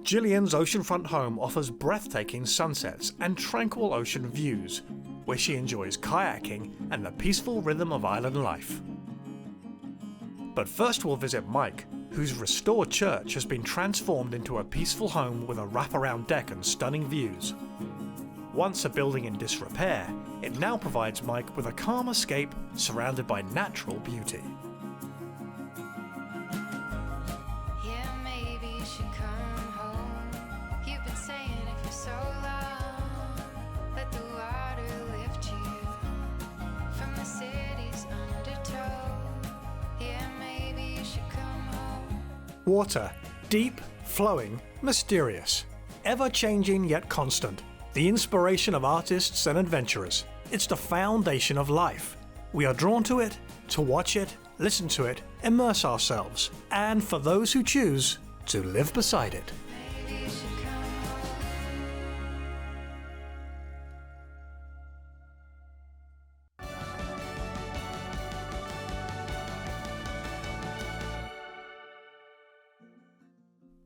Gillian's oceanfront home offers breathtaking sunsets and tranquil ocean views, where she enjoys kayaking and the peaceful rhythm of island life. But first we'll visit Mike, whose restored church has been transformed into a peaceful home with a wraparound deck and stunning views. Once a building in disrepair, it now provides Mike with a calm escape surrounded by natural beauty. Water, deep, flowing, mysterious, ever-changing yet constant, the inspiration of artists and adventurers. It's the foundation of life. We are drawn to it, to watch it, listen to it, immerse ourselves, and for those who choose, to live beside it.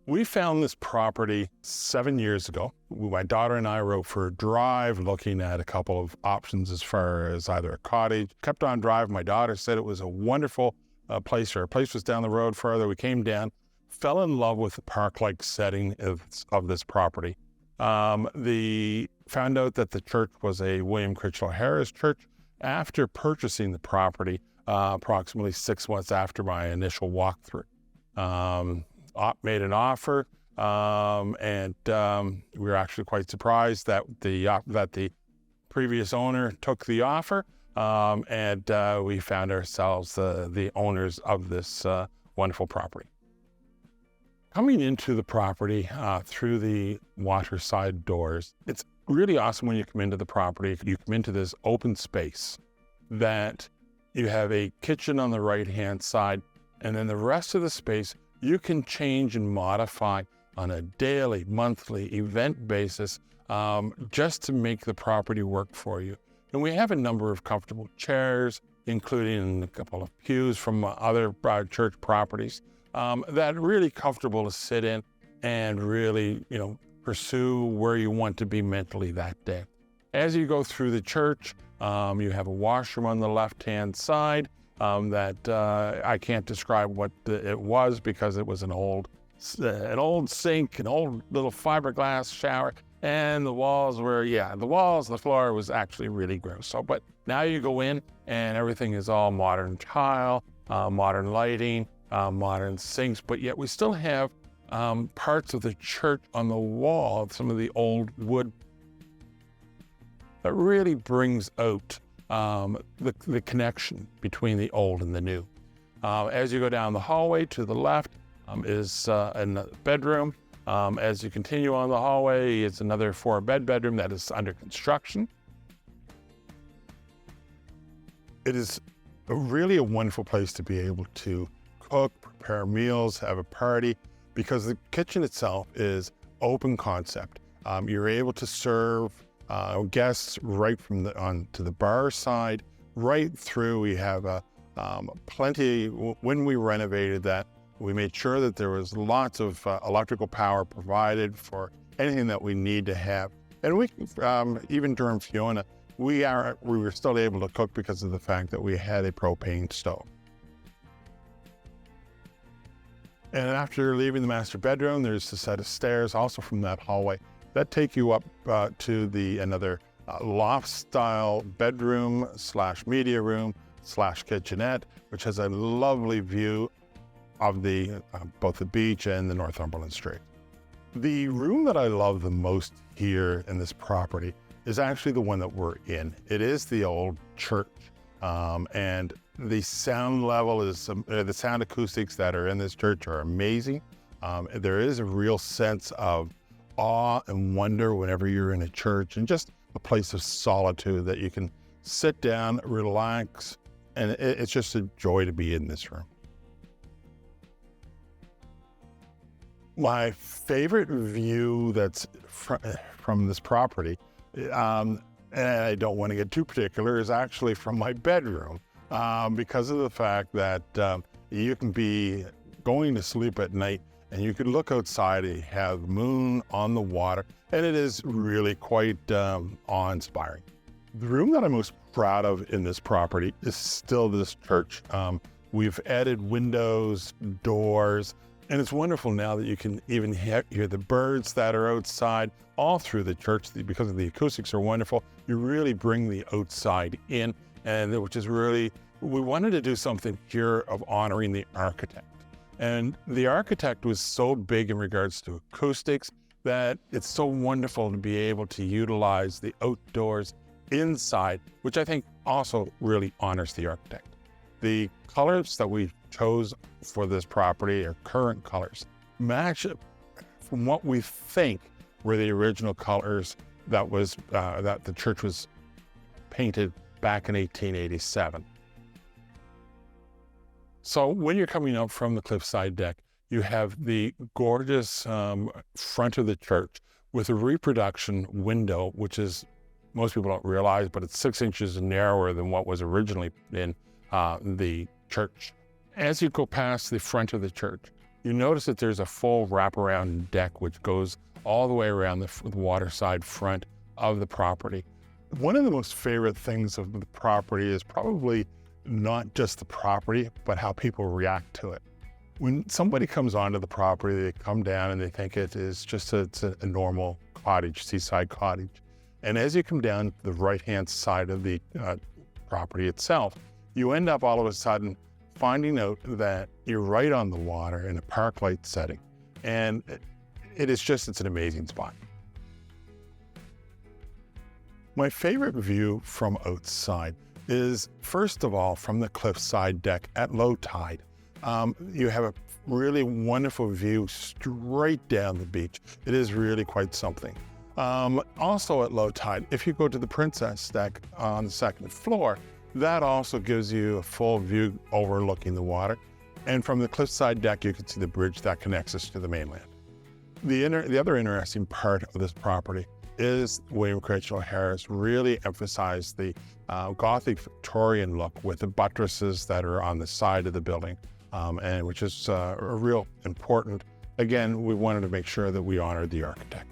We found this property 7 years ago. My daughter and I were out for a drive looking at a couple of options as far as either a cottage. Kept on driving. My daughter said it was a wonderful place. Her place was down the road further. We came down, fell in love with the park-like setting of this property. Found out that the church was a William Critchlow Harris church. After purchasing the property, approximately 6 months after my initial walkthrough, made an offer, and we were actually quite surprised that the previous owner took the offer, and we found ourselves the owners of this wonderful property. Coming into the property through the waterside doors, it's really awesome when you come into the property. You come into this open space that you have a kitchen on the right-hand side, and then the rest of the space you can change and modify on a daily, monthly, event basis just to make the property work for you. And we have a number of comfortable chairs, including a couple of pews from other church properties that are really comfortable to sit in and really, pursue where you want to be mentally that day. As you go through the church, you have a washroom on the left-hand side. That I can't describe what it was because it was an old sink, an old little fiberglass shower, and the floor was actually really gross. But now you go in and everything is all modern tile, modern lighting, modern sinks, but yet we still have parts of the church on the wall, some of the old wood that really brings out the connection between the old and the new. As you go down the hallway to the left is a bedroom. As you continue on the hallway, it's another 4-bed bedroom that is under construction. It is really a wonderful place to be able to cook, prepare meals, have a party, because the kitchen itself is open concept. You're able to serve guests right from onto the bar side, right through. We have plenty. When we renovated that, we made sure that there was lots of electrical power provided for anything that we need to have. And we, even during Fiona, we were still able to cook because of the fact that we had a propane stove. And after leaving the master bedroom, there's a set of stairs also from that hallway that take you up to another loft-style bedroom / media room / kitchenette, which has a lovely view of both the beach and the Northumberland Strait. The room that I love the most here in this property is actually the one that we're in. It is the old church, and the sound level is the sound acoustics that are in this church are amazing. There is a real sense of awe and wonder whenever you're in a church, and just a place of solitude that you can sit down, relax, and it's just a joy to be in this room. My favorite view that's from this property, and I don't want to get too particular, is actually from my bedroom, because of the fact that you can be going to sleep at night and you could look outside and you have the moon on the water, and it is really quite awe-inspiring. The room that I'm most proud of in this property is still this church. We've added windows, doors, and it's wonderful now that you can even hear the birds that are outside all through the church. Because of the acoustics are wonderful, you really bring the outside in, and which is really, we wanted to do something here of honoring the architect. And the architect was so big in regards to acoustics that it's so wonderful to be able to utilize the outdoors inside, which I think also really honors the architect. The colors that we chose for this property are current colors, match from what we think were the original colors that the church was painted back in 1887. So when you're coming up from the cliffside deck, you have the gorgeous front of the church with a reproduction window, which is, most people don't realize, but it's 6 inches narrower than what was originally in the church. As you go past the front of the church, you notice that there's a full wraparound deck which goes all the way around the waterside front of the property. One of the most favorite things of the property is probably not just the property, but how people react to it. When somebody comes onto the property, they come down and they think it is just a normal cottage, seaside cottage. And as you come down the right-hand side of the property itself, you end up all of a sudden finding out that you're right on the water in a park light setting. And it's an amazing spot. My favorite view from outside is, first of all, from the cliffside deck at low tide. You have a really wonderful view straight down the beach. It is really quite something. Also at low tide, if you go to the Princess deck on the second floor, that also gives you a full view overlooking the water. And from the cliffside deck, you can see the bridge that connects us to the mainland. The other interesting part of this property is William Craig O'Hara's really emphasized the Gothic Victorian look with the buttresses that are on the side of the building, and which is a real important. Again, we wanted to make sure that we honored the architect.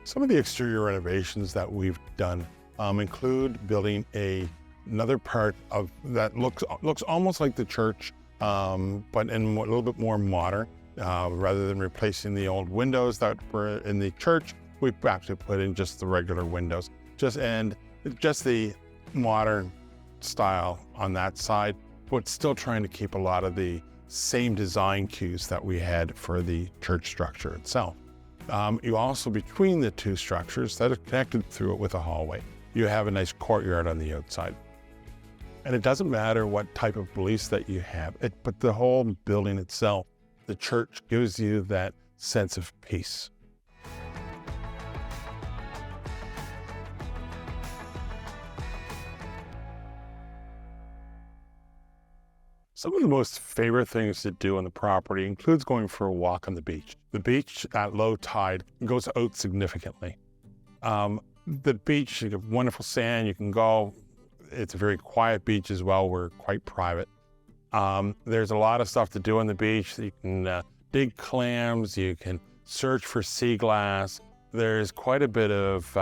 Some of the exterior renovations that we've done include building another part of that looks almost like the church, but in a little bit more modern. Rather than replacing the old windows that were in the church, we've actually put in just the regular windows, just the modern style on that side, but still trying to keep a lot of the same design cues that we had for the church structure itself. You also, between the two structures that are connected through it with a hallway, you have a nice courtyard on the outside. And it doesn't matter what type of beliefs that you have, but the whole building itself, the church, gives you that sense of peace. Some of the most favorite things to do on the property includes going for a walk on the beach. The beach at low tide goes out significantly. The beach, you have wonderful sand, you can go. It's a very quiet beach as well. We're quite private. There's a lot of stuff to do on the beach. You can dig clams, you can search for sea glass. There's quite a bit of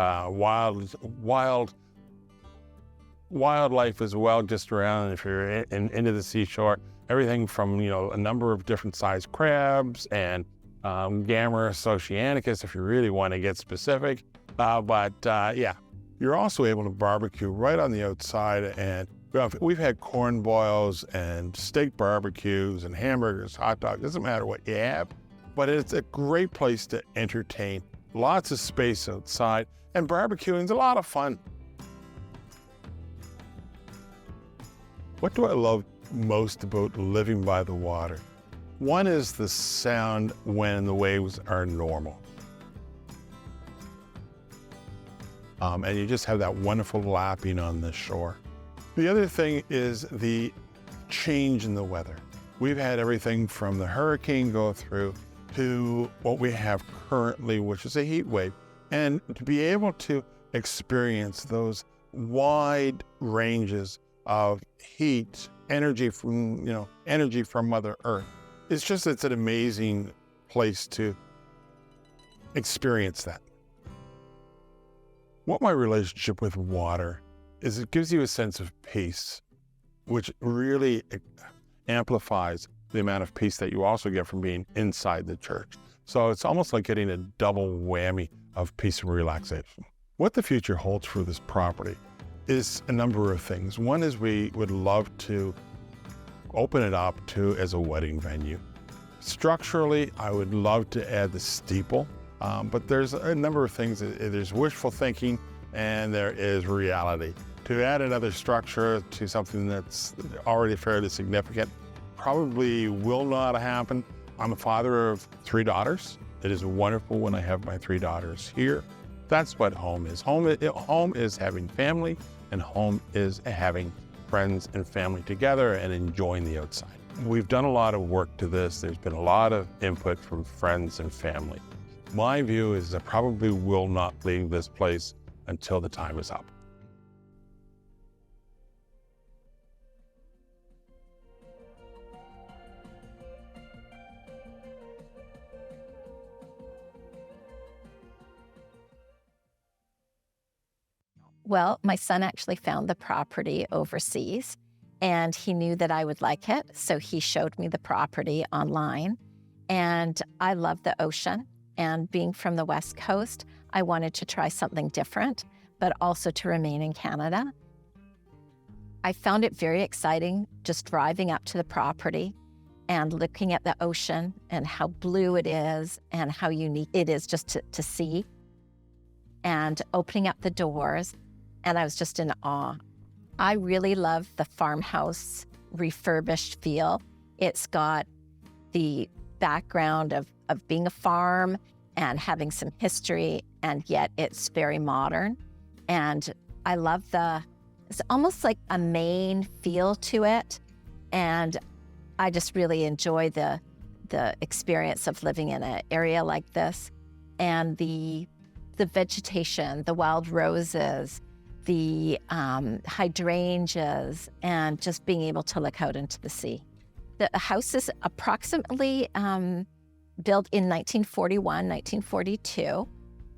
wildlife as well just around. If you're into the seashore, everything from a number of different sized crabs and Gammarus oceanicus if you really want to get specific. Yeah, you're also able to barbecue right on the outside, and we've had corn boils and steak barbecues and hamburgers, hot dogs. Doesn't matter what you have, but it's a great place to entertain. Lots of space outside, and barbecuing is a lot of fun. What do I love most about living by the water? One is the sound when the waves are normal. And you just have that wonderful lapping on the shore. The other thing is the change in the weather. We've had everything from the hurricane go through to what we have currently, which is a heat wave. And to be able to experience those wide ranges of heat energy from Mother Earth. It's an amazing place to experience that. What my relationship with water is, it gives you a sense of peace, which really amplifies the amount of peace that you also get from being inside the church. So it's almost like getting a double whammy of peace and relaxation. What the future holds for this property is a number of things. One is we would love to open it up as a wedding venue. Structurally, I would love to add the steeple, but there's a number of things. There's wishful thinking and there is reality. To add another structure to something that's already fairly significant probably will not happen. I'm a father of 3 daughters. It is wonderful when I have my 3 daughters here. That's what home is. Home is having family, and home is having friends and family together and enjoying the outside. We've done a lot of work to this. There's been a lot of input from friends and family. My view is I probably will not leave this place until the time is up. Well, my son actually found the property overseas, and he knew that I would like it, so he showed me the property online. And I love the ocean, and being from the West Coast, I wanted to try something different, but also to remain in Canada. I found it very exciting just driving up to the property and looking at the ocean and how blue it is and how unique it is just to see, and opening up the doors. And I was just in awe. I really love the farmhouse refurbished feel. It's got the background of being a farm and having some history, and yet it's very modern. And I love it's almost like a Maine feel to it. And I just really enjoy the experience of living in an area like this. And the vegetation, the wild roses, the hydrangeas, and just being able to look out into the sea. The house is approximately built in 1941, 1942,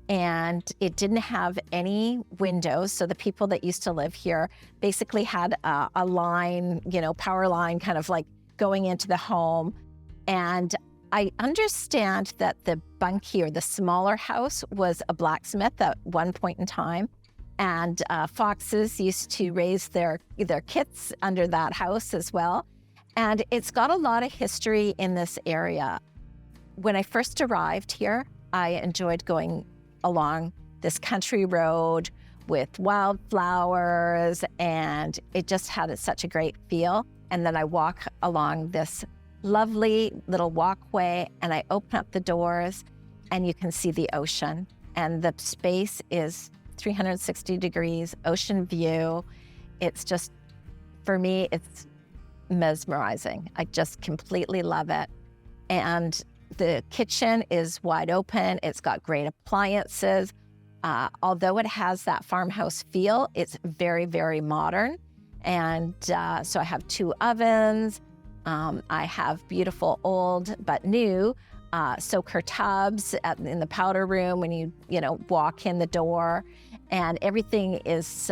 and it didn't have any windows. So the people that used to live here basically had a line, power line kind of like going into the home. And I understand that the bunkie, or the smaller house, was a blacksmith at one point in time. And foxes used to raise their kits under that house as well. And it's got a lot of history in this area. When I first arrived here, I enjoyed going along this country road with wildflowers, and it just had such a great feel. And then I walk along this lovely little walkway, and I open up the doors, and you can see the ocean. And the space is 360 degrees, ocean view. It's just, for me, it's mesmerizing. I just completely love it. And the kitchen is wide open. It's got great appliances. Although it has that farmhouse feel, it's very, very modern. And so I have 2 ovens. I have beautiful old but new soaker tubs in the powder room when you walk in the door. And everything is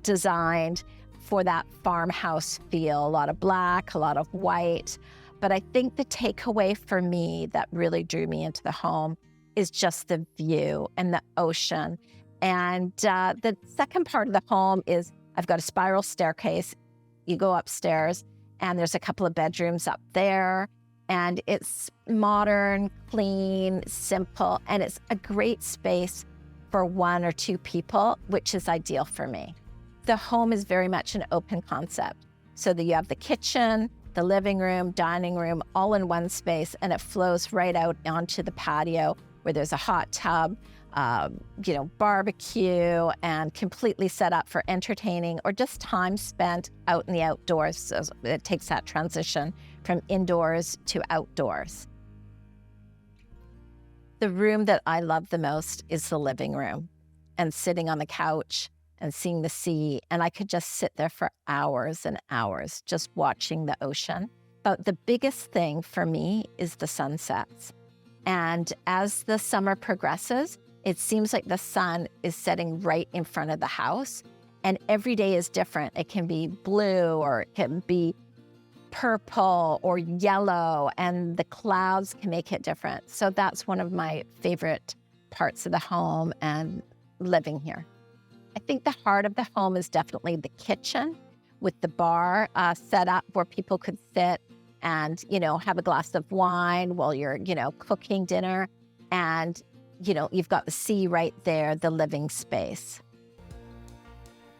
designed for that farmhouse feel, a lot of black, a lot of white. But I think the takeaway for me that really drew me into the home is just the view and the ocean. And the second part of the home is I've got a spiral staircase. You go upstairs, and there's a couple of bedrooms up there. And it's modern, clean, simple, and it's a great space for 1 or 2 people, which is ideal for me. The home is very much an open concept. So that you have the kitchen, the living room, dining room, all in one space, and it flows right out onto the patio where there's a hot tub, barbecue, and completely set up for entertaining or just time spent out in the outdoors. So it takes that transition from indoors to outdoors. The room that I love the most is the living room, and sitting on the couch and seeing the sea. And I could just sit there for hours and hours just watching the ocean. But the biggest thing for me is the sunsets. And as the summer progresses, it seems like the sun is setting right in front of the house. And every day is different. It can be blue or it can be purple or yellow, and the clouds can make it different. So that's one of my favorite parts of the home and living here. I think the heart of the home is definitely the kitchen with the bar set up where people could sit and, have a glass of wine while you're, cooking dinner. And, you've got the sea right there, the living space.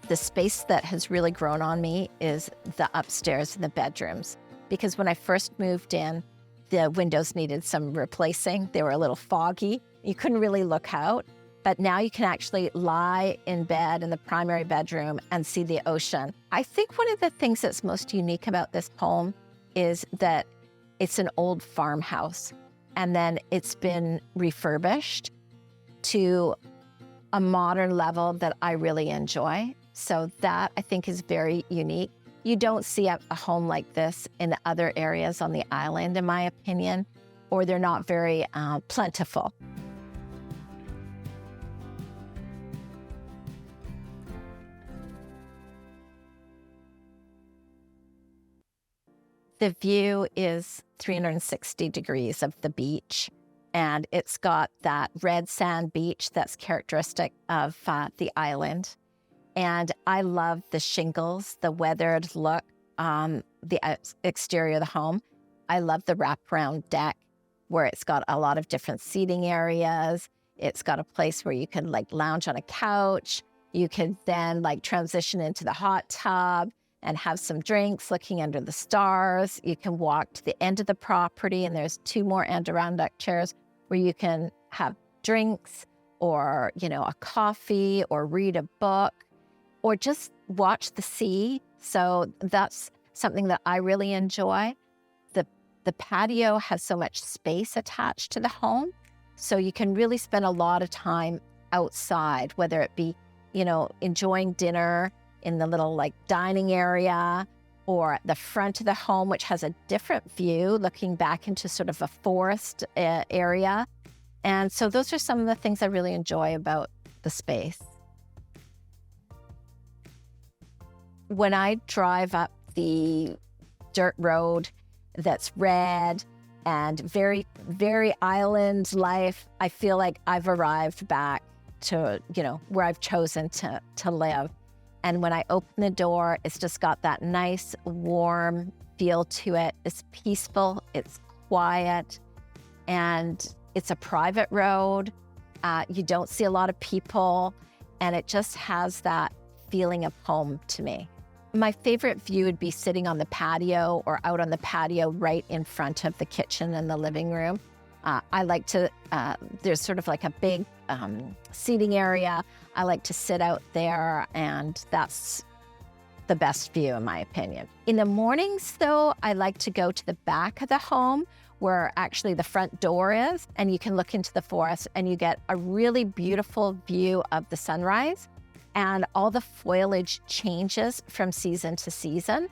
The space that has really grown on me is the upstairs and the bedrooms, because when I first moved in, the windows needed some replacing. They were a little foggy. You couldn't really look out, but now you can actually lie in bed in the primary bedroom and see the ocean. I think one of the things that's most unique about this home is that it's an old farmhouse, and then it's been refurbished to a modern level that I really enjoy. So that, I think, is very unique. You don't see a home like this in other areas on the island, in my opinion, or they're not very plentiful. The view is 360 degrees of the beach, and it's got that red sand beach that's characteristic of the island. And I love the shingles, the weathered look, the exterior of the home. I love the wraparound deck where it's got a lot of different seating areas. It's got a place where you can lounge on a couch. You can then transition into the hot tub and have some drinks looking under the stars. You can walk to the end of the property, and there's 2 more Adirondack chairs where you can have drinks or, a coffee or read a book, or just watch the sea. So that's something that I really enjoy. The patio has so much space attached to the home, so you can really spend a lot of time outside, whether it be, enjoying dinner in the little dining area, or at the front of the home, which has a different view looking back into sort of a forest area. And so those are some of the things I really enjoy about the space. When I drive up the dirt road that's red and very, very island life, I feel like I've arrived back to, where I've chosen to live. And when I open the door, it's just got that nice, warm feel to it. It's peaceful, it's quiet, and it's a private road. You don't see a lot of people, and it just has that feeling of home to me. My favorite view would be sitting on the patio or out on the patio right in front of the kitchen and the living room. I like to, there's sort of a big seating area. I like to sit out there, and that's the best view in my opinion. In the mornings though, I like to go to the back of the home where actually the front door is, and you can look into the forest and you get a really beautiful view of the sunrise. And all the foliage changes from season to season.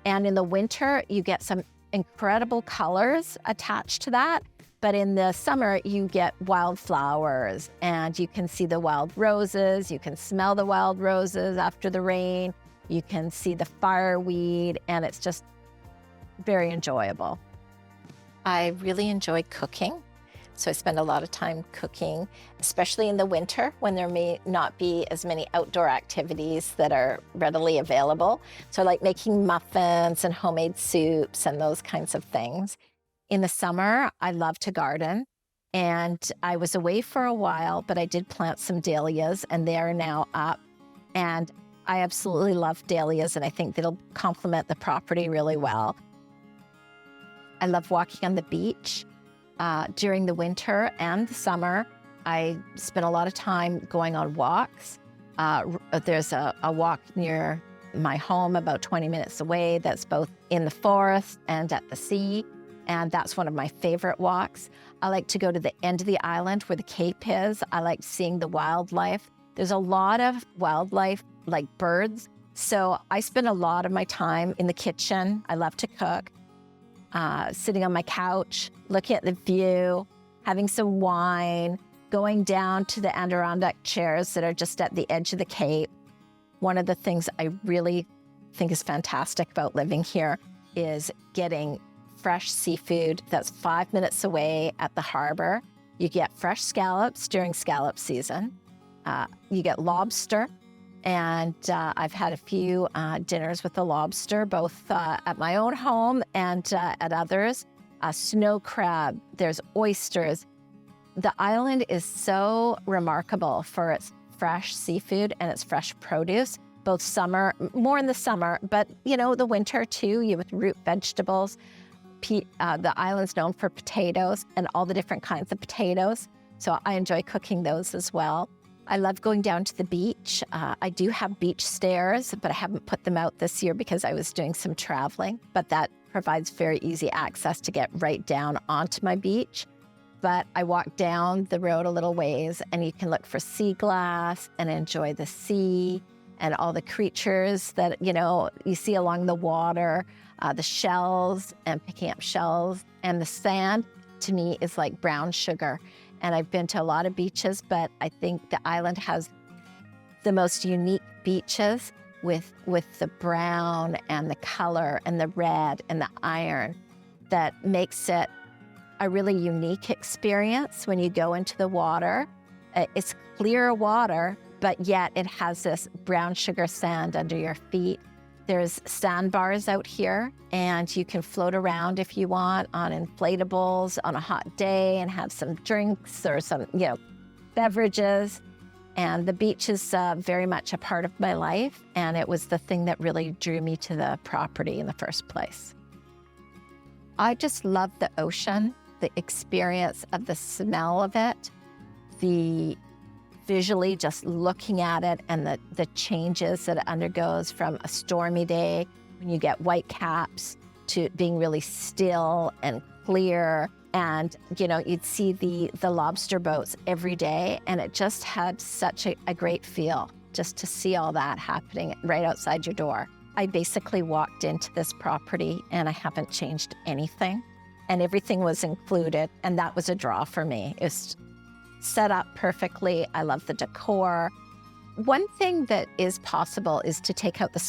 And in the winter, you get some incredible colors attached to that. But in the summer, you get wildflowers, and you can see the wild roses. You can smell the wild roses after the rain. You can see the fireweed, and it's just very enjoyable. I really enjoy cooking. So I spend a lot of time cooking, especially in the winter when there may not be as many outdoor activities that are readily available. So I like making muffins and homemade soups and those kinds of things. In the summer, I love to garden, and I was away for a while, but I did plant some dahlias, and they are now up. And I absolutely love dahlias, and I think they'll complement the property really well. I love walking on the beach. During the winter and the summer, I spend a lot of time going on walks. There's a walk near my home about 20 minutes away that's both in the forest and at the sea, and that's one of my favorite walks. I like to go to the end of the island where the Cape is. I like seeing the wildlife. There's a lot of wildlife like birds. So I spend a lot of my time in the kitchen. I love to cook, sitting on my couch, looking at the view, having some wine, going down to the Adirondack chairs that are just at the edge of the Cape. One of the things I really think is fantastic about living here is getting fresh seafood that's 5 minutes away at the harbor. You get fresh scallops during scallop season. You get lobster, and I've had a few dinners with the lobster, both at my own home and at others. Snow crab, there's oysters. The island is so remarkable for its fresh seafood and its fresh produce, both summer, more in the summer, but the winter too, you with root vegetables. The island's known for potatoes and all the different kinds of potatoes. So I enjoy cooking those as well. I love going down to the beach. I do have beach stairs, but I haven't put them out this year because I was doing some traveling, but that provides very easy access to get right down onto my beach. But I walk down the road a little ways and you can look for sea glass and enjoy the sea and all the creatures that, you see along the water, the shells and picking up shells. And the sand to me is like brown sugar. And I've been to a lot of beaches, but I think the island has the most unique beaches with the brown and the color and the red and the iron that makes it a really unique experience when you go into the water. It's clear water, but yet it has this brown sugar sand under your feet. There's sandbars out here, and you can float around if you want on inflatables on a hot day and have some drinks or some, beverages. And the beach is very much a part of my life, and it was the thing that really drew me to the property in the first place. I just love the ocean, the experience of the smell of it, the visually just looking at it and the changes that it undergoes from a stormy day when you get white caps to being really still and clear. And, you'd see the lobster boats every day, and it just had such a great feel just to see all that happening right outside your door. I basically walked into this property and I haven't changed anything, and everything was included, and that was a draw for me. It was set up perfectly. I love the decor. One thing that is possible is to take out the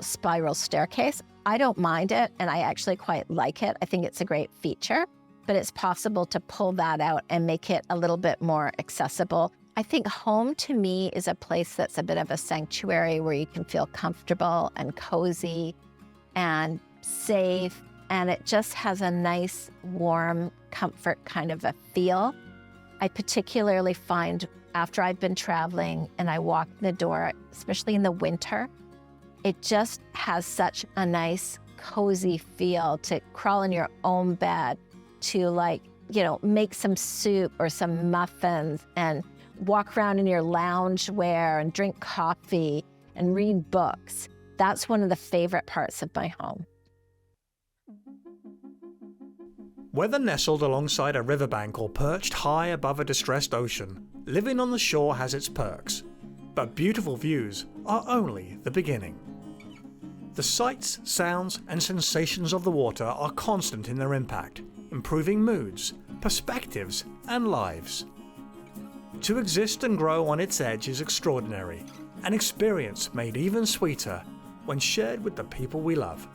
spiral staircase. I don't mind it, and I actually quite like it. I think it's a great feature, but it's possible to pull that out and make it a little bit more accessible. I think home to me is a place that's a bit of a sanctuary where you can feel comfortable and cozy and safe, and it just has a nice, warm, comfort kind of a feel. I particularly find after I've been traveling and I walk in the door, especially in the winter, it just has such a nice, cozy feel to crawl in your own bed, to make some soup or some muffins and walk around in your loungewear and drink coffee and read books. That's one of the favorite parts of my home. Whether nestled alongside a riverbank or perched high above a distressed ocean, living on the shore has its perks. But beautiful views are only the beginning. The sights, sounds, and sensations of the water are constant in their impact, improving moods, perspectives, and lives. To exist and grow on its edge is extraordinary, an experience made even sweeter when shared with the people we love.